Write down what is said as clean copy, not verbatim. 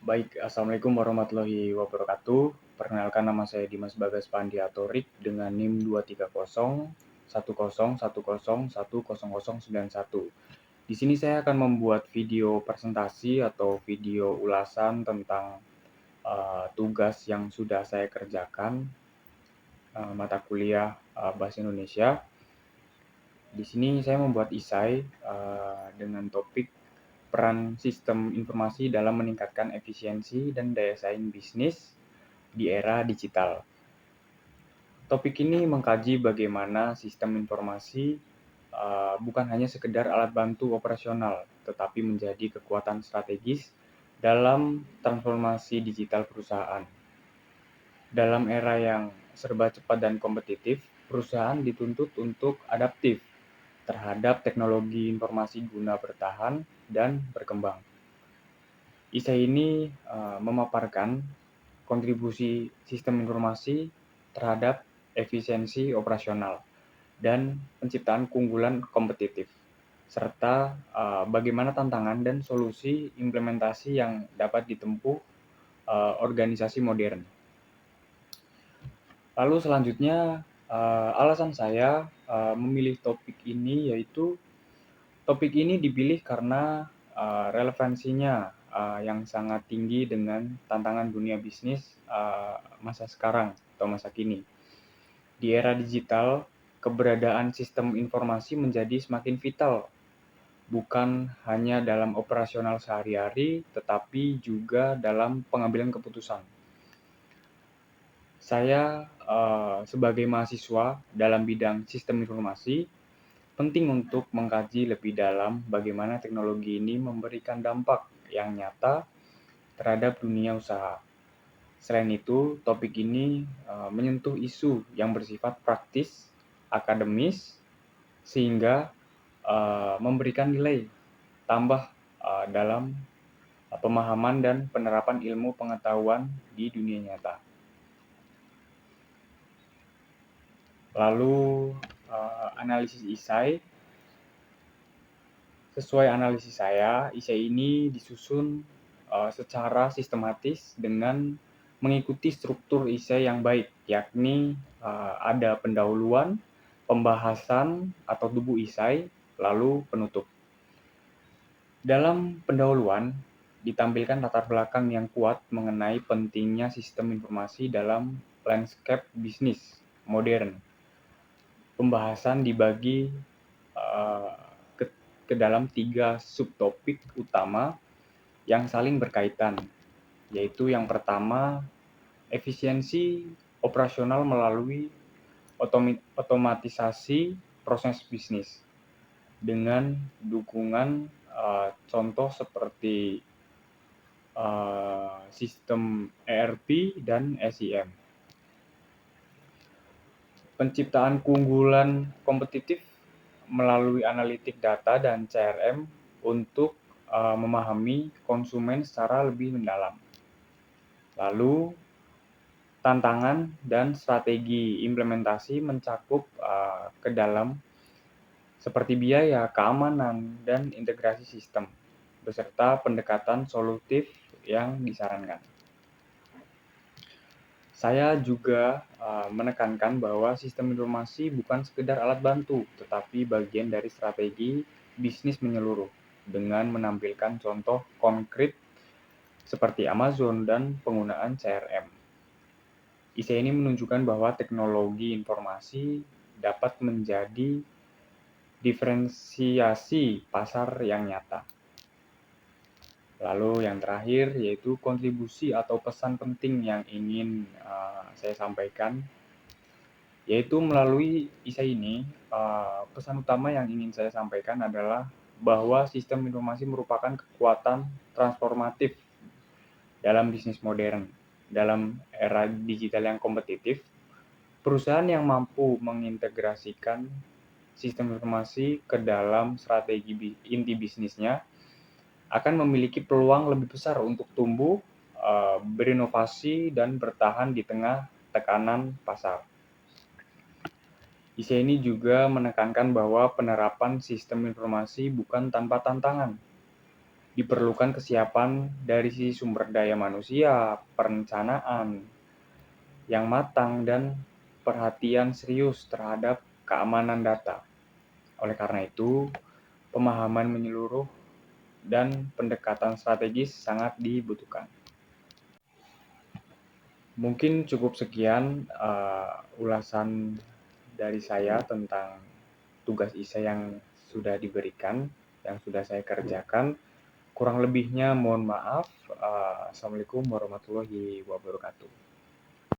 Baik, Assalamualaikum warahmatullahi wabarakatuh. Perkenalkan, nama saya Dimas Bagas Pandiatorik dengan NIM 23010101091. Di sini saya akan membuat video presentasi atau video ulasan tentang tugas yang sudah saya kerjakan, mata kuliah Bahasa Indonesia. Di sini saya membuat esai dengan topik peran sistem informasi dalam meningkatkan efisiensi dan daya saing bisnis di era digital. Topik ini mengkaji bagaimana sistem informasi bukan hanya sekedar alat bantu operasional, tetapi menjadi kekuatan strategis dalam transformasi digital perusahaan. Dalam era yang serba cepat dan kompetitif, perusahaan dituntut untuk adaptif terhadap teknologi informasi guna bertahan dan berkembang. Esai ini memaparkan kontribusi sistem informasi terhadap efisiensi operasional dan penciptaan keunggulan kompetitif, serta bagaimana tantangan dan solusi implementasi yang dapat ditempuh organisasi modern. Lalu selanjutnya, alasan saya memilih topik ini yaitu topik ini dipilih karena relevansinya yang sangat tinggi dengan tantangan dunia bisnis masa sekarang atau masa kini. Di era digital, keberadaan sistem informasi menjadi semakin vital, bukan hanya dalam operasional sehari-hari, tetapi juga dalam pengambilan keputusan. Saya sebagai mahasiswa dalam bidang sistem informasi, penting untuk mengkaji lebih dalam bagaimana teknologi ini memberikan dampak yang nyata terhadap dunia usaha. Selain itu, topik ini menyentuh isu yang bersifat praktis, akademis, sehingga memberikan nilai tambah dalam pemahaman dan penerapan ilmu pengetahuan di dunia nyata. Lalu analisis esai. Sesuai analisis saya, esai ini disusun secara sistematis dengan mengikuti struktur esai yang baik, yakni ada pendahuluan, pembahasan atau tubuh esai, lalu penutup. Dalam pendahuluan, ditampilkan latar belakang yang kuat mengenai pentingnya sistem informasi dalam landscape bisnis modern. Pembahasan dibagi ke dalam 3 subtopik utama yang saling berkaitan, yaitu yang pertama, efisiensi operasional melalui otomatisasi proses bisnis dengan dukungan contoh seperti sistem ERP dan SIM. Penciptaan keunggulan kompetitif melalui analitik data dan CRM untuk memahami konsumen secara lebih mendalam. Lalu, tantangan dan strategi implementasi mencakup ke dalam seperti biaya, keamanan, dan integrasi sistem, beserta pendekatan solutif yang disarankan. Saya juga menekankan bahwa sistem informasi bukan sekedar alat bantu, tetapi bagian dari strategi bisnis menyeluruh, dengan menampilkan contoh konkret seperti Amazon dan penggunaan CRM. Esai ini menunjukkan bahwa teknologi informasi dapat menjadi diferensiasi pasar yang nyata. Lalu yang terakhir yaitu kontribusi atau pesan penting yang ingin saya sampaikan, yaitu melalui esai ini pesan utama yang ingin saya sampaikan adalah bahwa sistem informasi merupakan kekuatan transformatif dalam bisnis modern. Dalam era digital yang kompetitif, perusahaan yang mampu mengintegrasikan sistem informasi ke dalam strategi inti bisnisnya akan memiliki peluang lebih besar untuk tumbuh, berinovasi, dan bertahan di tengah tekanan pasar. Esai ini juga menekankan bahwa penerapan sistem informasi bukan tanpa tantangan. diperlukan kesiapan dari sisi sumber daya manusia, perencanaan yang matang, dan perhatian serius terhadap keamanan data. Oleh karena itu, pemahaman menyeluruh dan pendekatan strategis sangat dibutuhkan. Mungkin cukup sekian ulasan dari saya tentang tugas ISA yang sudah diberikan, yang sudah saya kerjakan. Kurang lebihnya mohon maaf. Assalamualaikum warahmatullahi wabarakatuh.